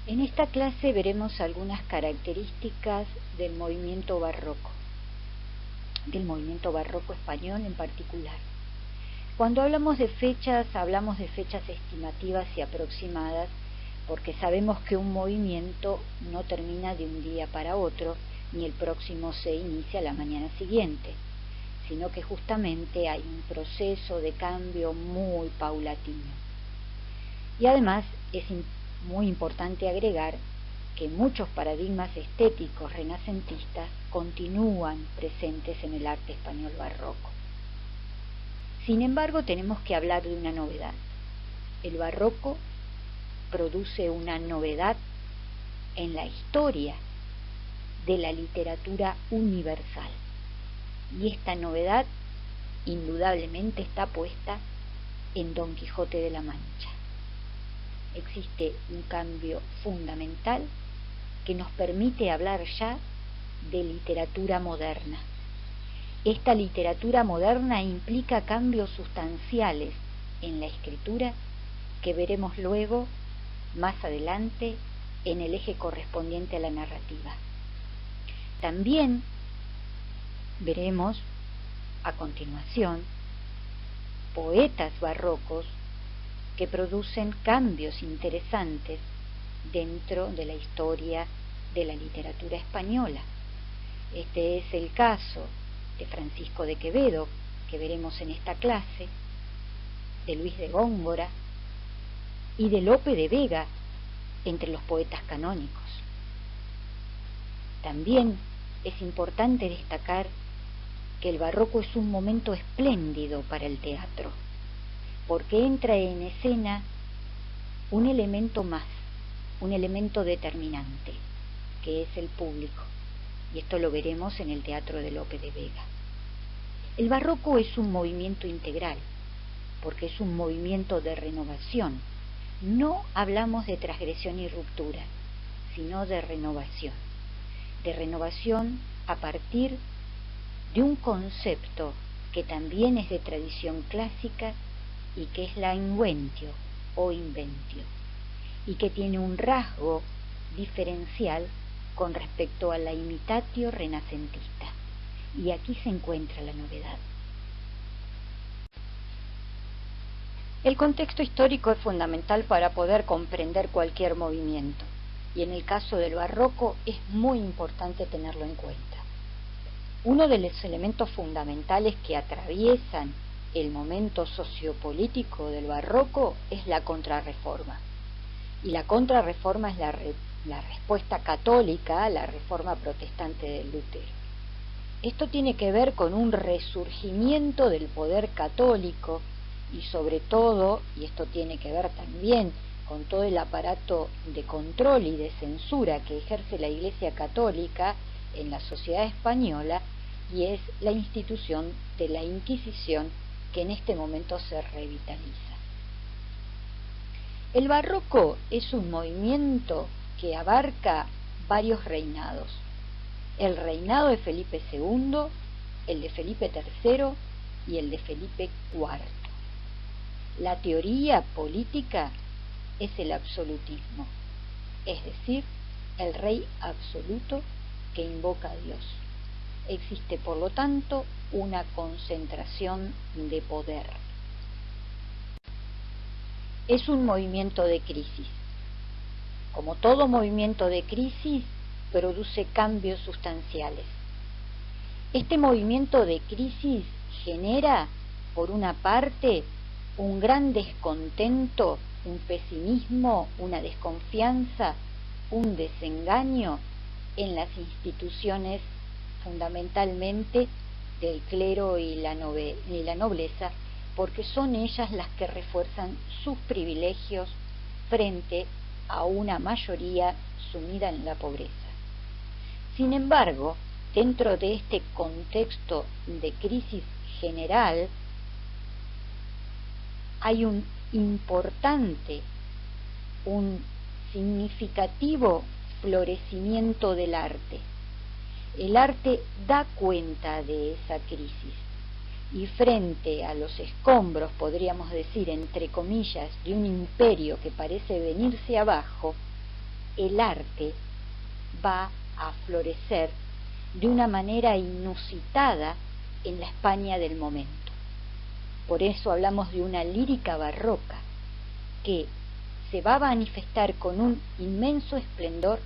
En esta clase veremos algunas características del movimiento barroco español en particular. Cuando hablamos de fechas estimativas y aproximadas, porque sabemos que un movimiento no termina de un día para otro, ni el próximo se inicia la mañana siguiente, sino que justamente hay un proceso de cambio muy paulatino. Y además es muy importante agregar que muchos paradigmas estéticos renacentistas continúan presentes en el arte español barroco. Sin embargo, tenemos que hablar de una novedad. El barroco produce una novedad en la historia de la literatura universal. Y esta novedad indudablemente está puesta en Don Quijote de la Mancha. Existe un cambio fundamental que nos permite hablar ya de literatura moderna. Esta literatura moderna implica cambios sustanciales en la escritura que veremos luego, más adelante, en el eje correspondiente a la narrativa. También veremos, a continuación, poetas barrocos que producen cambios interesantes dentro de la historia de la literatura española. Este es el caso de Francisco de Quevedo, que veremos en esta clase, de Luis de Góngora y de Lope de Vega, entre los poetas canónicos. También es importante destacar que el barroco es un momento espléndido para el teatro, porque entra en escena un elemento más, un elemento determinante, que es el público, y esto lo veremos en el teatro de Lope de Vega. El barroco es un movimiento integral, porque es un movimiento de renovación. No hablamos de transgresión y ruptura, sino de renovación a partir de un concepto que también es de tradición clásica y que es la inventio o inventio, y que tiene un rasgo diferencial con respecto a la imitatio renacentista. Y aquí se encuentra la novedad. El contexto histórico es fundamental para poder comprender cualquier movimiento, y en el caso del barroco es muy importante tenerlo en cuenta. Uno de los elementos fundamentales que atraviesan el momento sociopolítico del barroco es la contrarreforma. Y la contrarreforma es la respuesta católica a la reforma protestante de Lutero. Esto tiene que ver con un resurgimiento del poder católico y sobre todo, y esto tiene que ver también con todo el aparato de control y de censura que ejerce la Iglesia Católica en la sociedad española, y es la institución de la Inquisición que en este momento se revitaliza. El barroco es un movimiento que abarca varios reinados: el reinado de Felipe II, el de Felipe III y el de Felipe IV. La teoría política es el absolutismo, es decir, el rey absoluto que invoca a Dios. Existe, por lo tanto, una concentración de poder. Es un movimiento de crisis. Como todo movimiento de crisis, produce cambios sustanciales. Este movimiento de crisis genera, por una parte, un gran descontento, un pesimismo, una desconfianza, un desengaño en las instituciones, fundamentalmente del clero y la nobleza, porque son ellas las que refuerzan sus privilegios frente a una mayoría sumida en la pobreza. Sin embargo, dentro de este contexto de crisis general, hay un significativo florecimiento del arte. El arte da cuenta de esa crisis, y frente a los escombros, podríamos decir, entre comillas, de un imperio que parece venirse abajo, el arte va a florecer de una manera inusitada en la España del momento. Por eso hablamos de una lírica barroca que se va a manifestar con un inmenso esplendor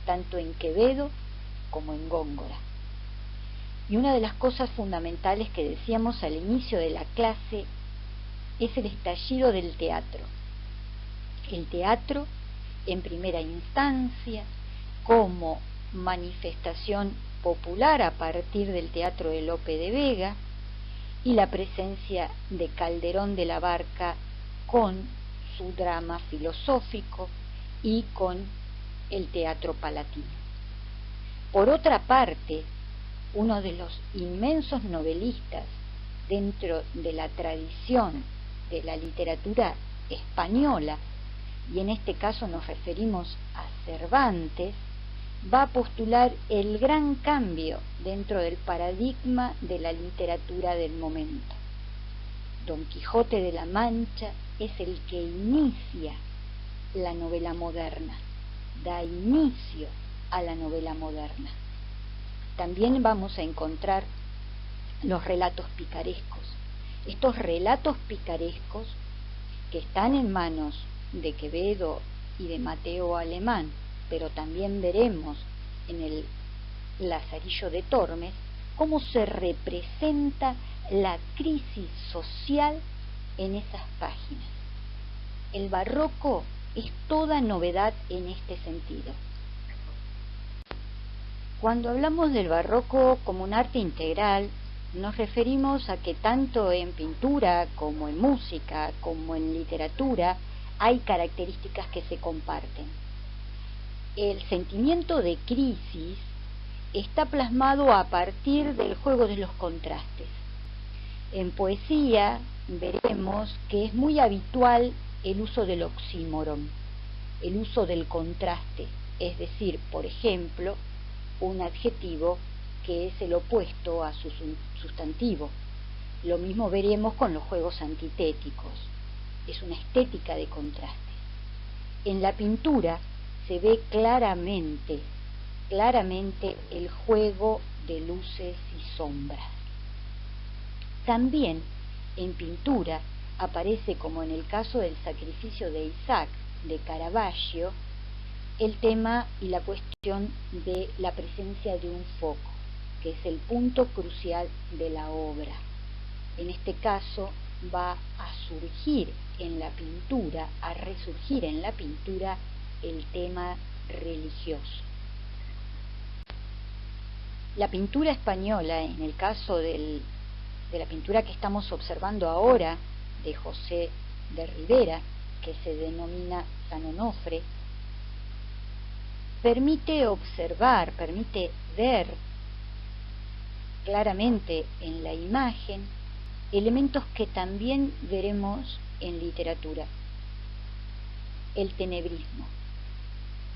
tanto en Quevedo como en Góngora. Y una de las cosas fundamentales que decíamos al inicio de la clase es el estallido del teatro. El teatro, en primera instancia, como manifestación popular a partir del teatro de Lope de Vega, y la presencia de Calderón de la Barca con su drama filosófico y con el teatro palatino. Por otra parte, uno de los inmensos novelistas dentro de la tradición de la literatura española, y en este caso nos referimos a Cervantes, va a postular el gran cambio dentro del paradigma de la literatura del momento. Don Quijote de la Mancha es el que inicia la novela moderna, da inicio a la novela moderna. También vamos a encontrar los relatos picarescos. Estos relatos picarescos que están en manos de Quevedo y de Mateo Alemán, pero también veremos en el Lazarillo de Tormes cómo se representa la crisis social en esas páginas. El barroco es toda novedad en este sentido. Cuando hablamos del barroco como un arte integral, nos referimos a que tanto en pintura como en música, como en literatura, hay características que se comparten. El sentimiento de crisis está plasmado a partir del juego de los contrastes. En poesía veremos que es muy habitual el uso del oxímoron, el uso del contraste, es decir, por ejemplo, un adjetivo que es el opuesto a su sustantivo. Lo mismo veremos con los juegos antitéticos. Es una estética de contrastes. En la pintura se ve claramente el juego de luces y sombras. También en pintura aparece, como en el caso del sacrificio de Isaac de Caravaggio, el tema y la cuestión de la presencia de un foco, que es el punto crucial de la obra. En este caso va a surgir en la pintura, a resurgir en la pintura el tema religioso. La pintura española, en el caso de la pintura que estamos observando ahora, de José de Ribera, que se denomina San Onofre, permite observar, permite ver claramente en la imagen elementos que también veremos en literatura. El tenebrismo,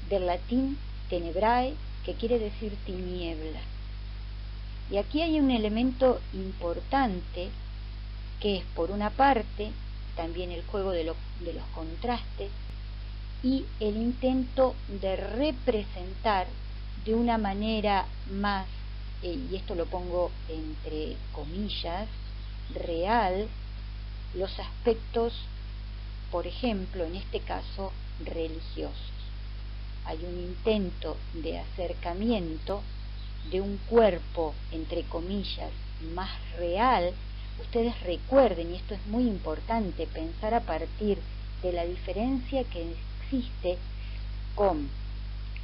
del latín tenebrae, que quiere decir tiniebla. Y aquí hay un elemento importante que es, por una parte, también el juego de los contrastes y el intento de representar de una manera más, y esto lo pongo entre comillas, real, los aspectos, por ejemplo, en este caso, religiosos. Hay un intento de acercamiento de un cuerpo, entre comillas, más real. Ustedes recuerden, y esto es muy importante, pensar a partir de la diferencia que existe con,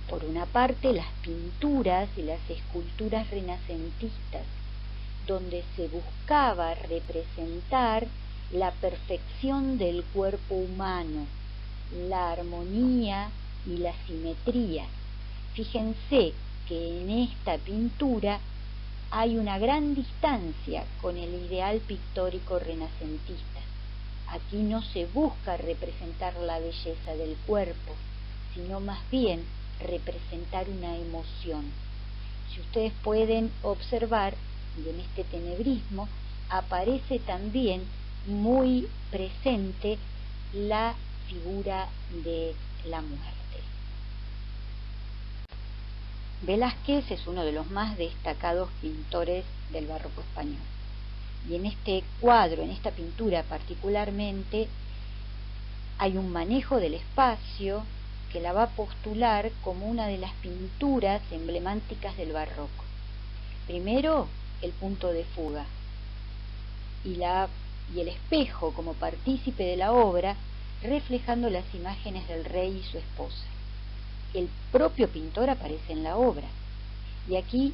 por una parte, las pinturas y las esculturas renacentistas, donde se buscaba representar la perfección del cuerpo humano, la armonía y la simetría. Fíjense que en esta pintura hay una gran distancia con el ideal pictórico renacentista. Aquí no se busca representar la belleza del cuerpo, sino más bien representar una emoción. Si ustedes pueden observar, y en este tenebrismo aparece también muy presente la figura de la muerte. Velázquez es uno de los más destacados pintores del barroco español. Y en este cuadro, en esta pintura particularmente, hay un manejo del espacio que la va a postular como una de las pinturas emblemáticas del barroco. Primero, el punto de fuga y el espejo como partícipe de la obra, reflejando las imágenes del rey y su esposa. El propio pintor aparece en la obra, y aquí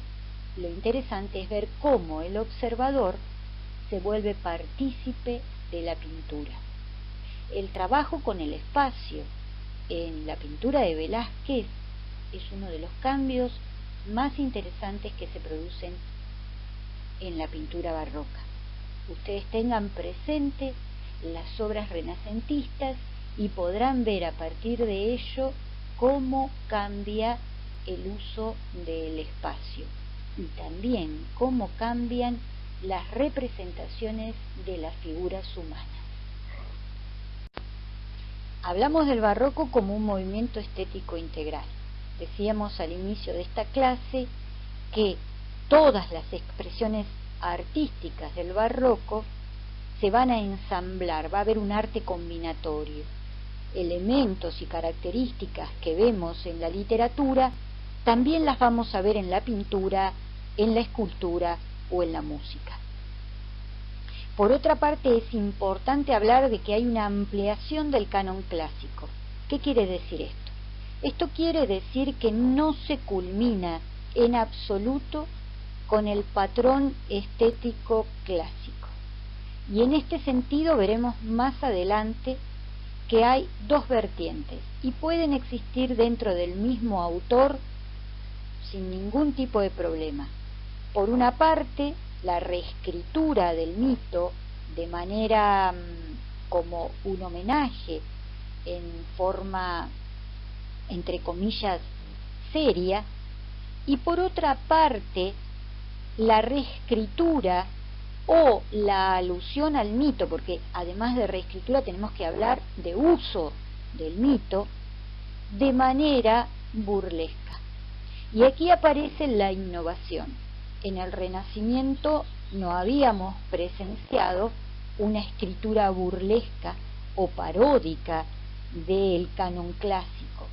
lo interesante es ver cómo el observador se vuelve partícipe de la pintura. El trabajo con el espacio en la pintura de Velázquez es uno de los cambios más interesantes que se producen en la pintura barroca. Ustedes tengan presente las obras renacentistas y podrán ver a partir de ello cómo cambia el uso del espacio y también cómo cambian las representaciones de las figuras humanas. Hablamos del barroco como un movimiento estético integral. Decíamos al inicio de esta clase que todas las expresiones artísticas del barroco se van a ensamblar, va a haber un arte combinatorio. Elementos y características que vemos en la literatura también las vamos a ver en la pintura, en la escultura o en la música. Por otra parte, es importante hablar de que hay una ampliación del canon clásico. ¿Qué quiere decir esto? Esto quiere decir que no se culmina en absoluto con el patrón estético clásico. Y en este sentido veremos más adelante que hay dos vertientes y pueden existir dentro del mismo autor sin ningún tipo de problema. Por una parte, la reescritura del mito de manera como un homenaje en forma, entre comillas, seria, y por otra parte, la reescritura o la alusión al mito, porque además de reescritura tenemos que hablar de uso del mito de manera burlesca. Y aquí aparece la innovación. En el Renacimiento no habíamos presenciado una escritura burlesca o paródica del canon clásico.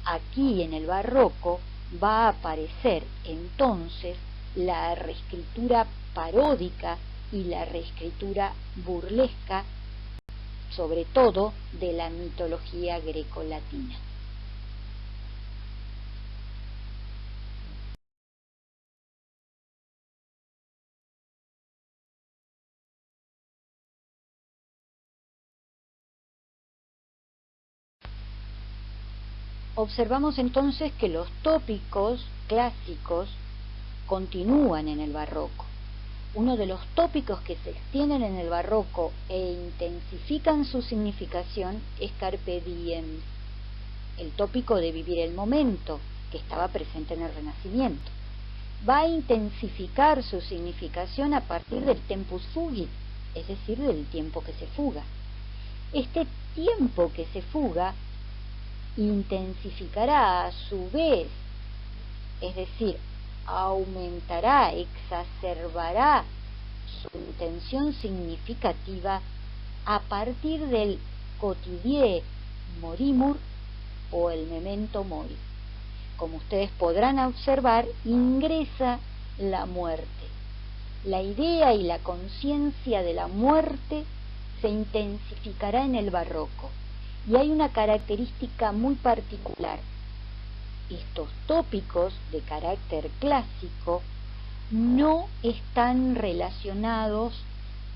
Aquí en el barroco va a aparecer entonces la reescritura paródica y la reescritura burlesca, sobre todo de la mitología grecolatina. Observamos entonces que los tópicos clásicos continúan en el barroco. Uno de los tópicos que se extienden en el barroco e intensifican su significación es carpe diem, el tópico de vivir el momento, que estaba presente en el Renacimiento. Va a intensificar su significación a partir del tempus fugit, es decir, del tiempo que se fuga. Este tiempo que se fuga intensificará a su vez, es decir, aumentará, exacerbará su intención significativa a partir del quotidie morimur o el memento mori. Como ustedes podrán observar, ingresa la muerte. La idea y la conciencia de la muerte se intensificará en el barroco. Y hay una característica muy particular. Estos tópicos de carácter clásico no están relacionados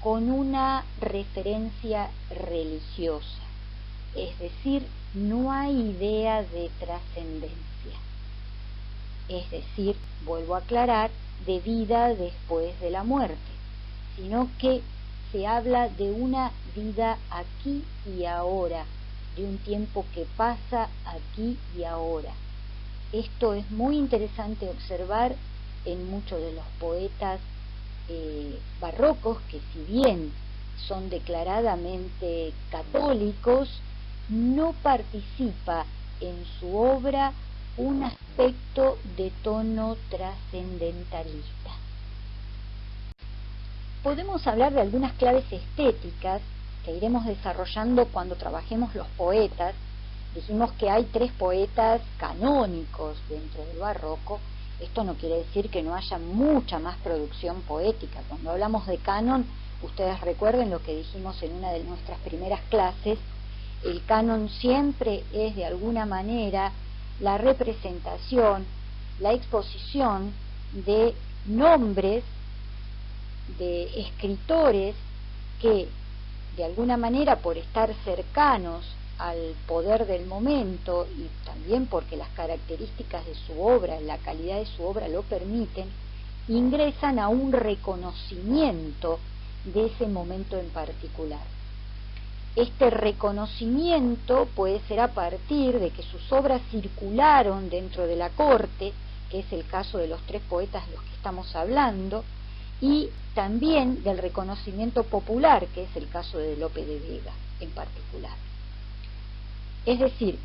con una referencia religiosa, es decir, no hay idea de trascendencia, es decir, vuelvo a aclarar, de vida después de la muerte, sino que se habla de una vida aquí y ahora, de un tiempo que pasa aquí y ahora. Esto es muy interesante observar en muchos de los poetas barrocos, que si bien son declaradamente católicos, no participa en su obra un aspecto de tono trascendentalista. Podemos hablar de algunas claves estéticas que iremos desarrollando cuando trabajemos los poetas. Dijimos que hay 3 poetas canónicos dentro del barroco. Esto no quiere decir que no haya mucha más producción poética. Cuando hablamos de canon, ustedes recuerden lo que dijimos en una de nuestras primeras clases, el canon siempre es de alguna manera la representación, la exposición de nombres de escritores que de alguna manera, por estar cercanos al poder del momento y también porque las características de su obra, la calidad de su obra lo permiten, ingresan a un reconocimiento de ese momento en particular. Este reconocimiento puede ser a partir de que sus obras circularon dentro de la corte, que es el caso de los 3 poetas de los que estamos hablando, y también del reconocimiento popular, que es el caso de Lope de Vega en particular. Es decir,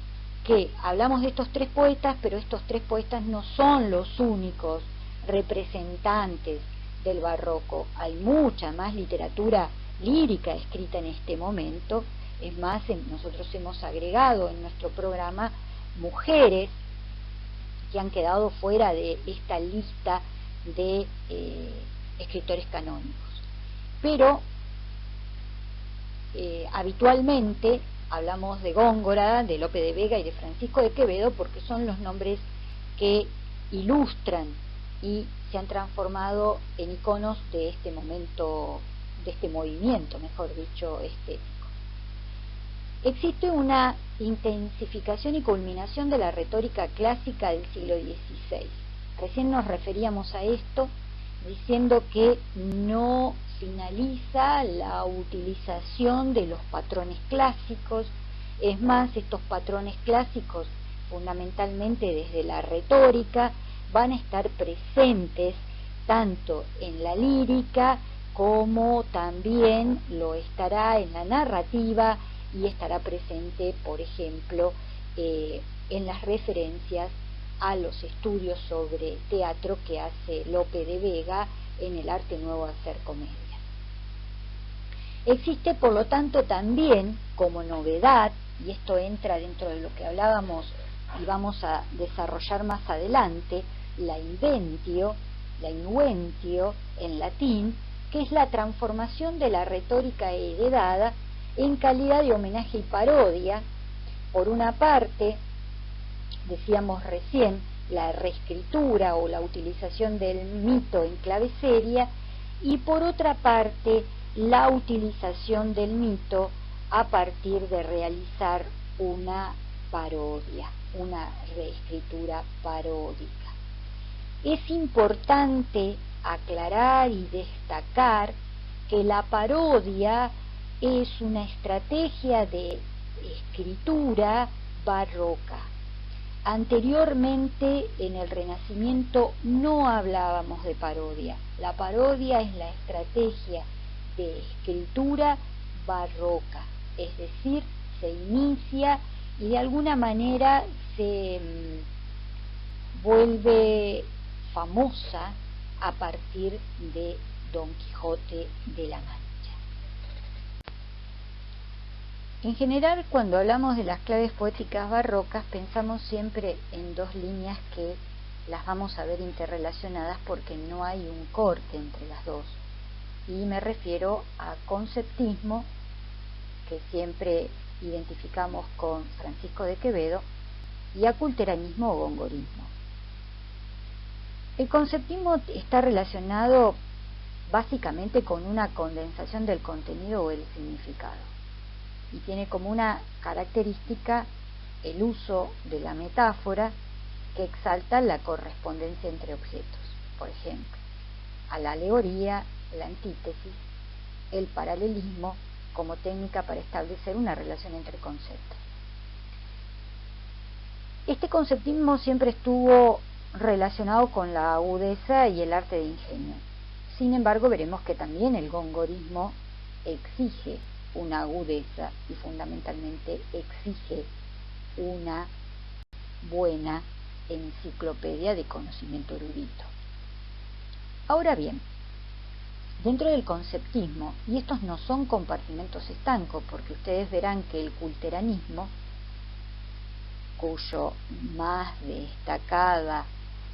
que hablamos de estos 3 poetas, pero estos 3 poetas no son los únicos representantes del barroco. Hay mucha más literatura lírica escrita en este momento. Es más, nosotros hemos agregado en nuestro programa mujeres que han quedado fuera de esta lista de escritores canónicos. Pero habitualmente hablamos de Góngora, de Lope de Vega y de Francisco de Quevedo porque son los nombres que ilustran y se han transformado en iconos de este momento, de este movimiento, mejor dicho, estético. Existe una intensificación y culminación de la retórica clásica del siglo XVI. Recién nos referíamos a esto diciendo que no finaliza la utilización de los patrones clásicos. Es más, estos patrones clásicos, fundamentalmente desde la retórica, van a estar presentes tanto en la lírica como también lo estará en la narrativa y estará presente, por ejemplo, en las referencias a los estudios sobre teatro que hace Lope de Vega en el arte nuevo de hacer comedia. Existe, por lo tanto, también como novedad, y esto entra dentro de lo que hablábamos y vamos a desarrollar más adelante, la inventio en latín, que es la transformación de la retórica heredada en calidad de homenaje y parodia. Por una parte, decíamos recién, la reescritura o la utilización del mito en clave seria, y por otra parte, la utilización del mito a partir de realizar una parodia, una reescritura paródica. Es importante aclarar y destacar que la parodia es una estrategia de escritura barroca. Anteriormente, en el Renacimiento, no hablábamos de parodia. La parodia es la estrategia de escritura barroca, es decir, se inicia y de alguna manera se vuelve famosa a partir de Don Quijote de la Mancha. En general, cuando hablamos de las claves poéticas barrocas, pensamos siempre en 2 líneas que las vamos a ver interrelacionadas porque no hay un corte entre las 2. Y me refiero a conceptismo, que siempre identificamos con Francisco de Quevedo, y a culteranismo o gongorismo. El conceptismo está relacionado básicamente con una condensación del contenido o el significado, y tiene como una característica el uso de la metáfora que exalta la correspondencia entre objetos. Por ejemplo, a la alegoría, la antítesis, el paralelismo como técnica para establecer una relación entre conceptos. Este conceptismo siempre estuvo relacionado con la agudeza y el arte de ingenio. Sin embargo, veremos que también el gongorismo exige una agudeza y fundamentalmente exige una buena enciclopedia de conocimiento erudito. Ahora bien, dentro del conceptismo, y estos no son compartimentos estancos, porque ustedes verán que el culteranismo, cuyo más destacada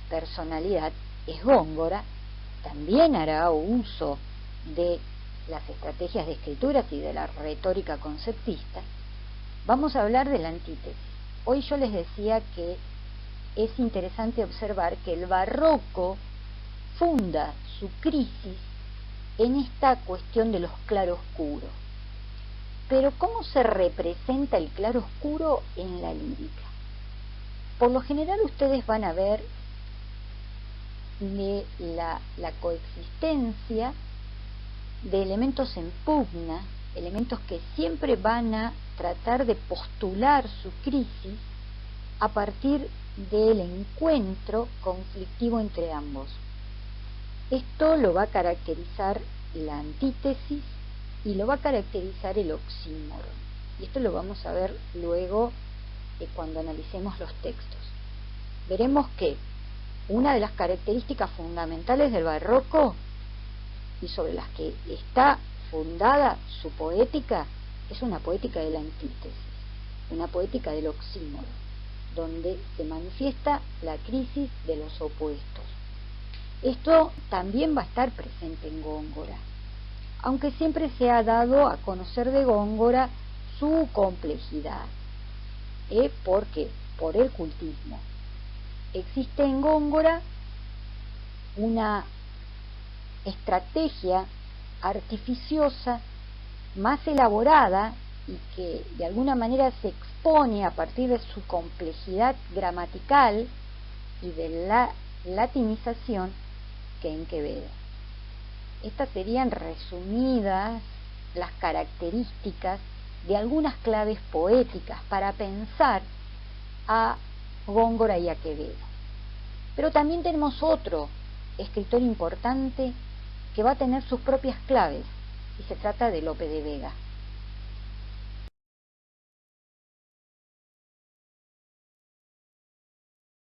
personalidad es Góngora, también hará uso de las estrategias de escrituras y de la retórica conceptista. Vamos a hablar de la antítesis. Hoy yo les decía que es interesante observar que el barroco funda su crisis en esta cuestión de los claroscuros. Pero ¿cómo se representa el claroscuro en la lírica? Por lo general ustedes van a ver la coexistencia de elementos en pugna, elementos que siempre van a tratar de postular su crisis a partir del encuentro conflictivo entre ambos. Esto lo va a caracterizar la antítesis y lo va a caracterizar el oxímoron. Y esto lo vamos a ver luego cuando analicemos los textos. Veremos que una de las características fundamentales del barroco y sobre las que está fundada su poética es una poética de la antítesis, una poética del oxímoron, donde se manifiesta la crisis de los opuestos. Esto también va a estar presente en Góngora, aunque siempre se ha dado a conocer de Góngora su complejidad. ¿Por qué? Por el cultismo. Existe en Góngora una estrategia artificiosa más elaborada y que de alguna manera se expone a partir de su complejidad gramatical y de la latinización que en Quevedo. Estas serían resumidas las características de algunas claves poéticas para pensar a Góngora y a Quevedo. Pero también tenemos otro escritor importante que va a tener sus propias claves, y se trata de Lope de Vega.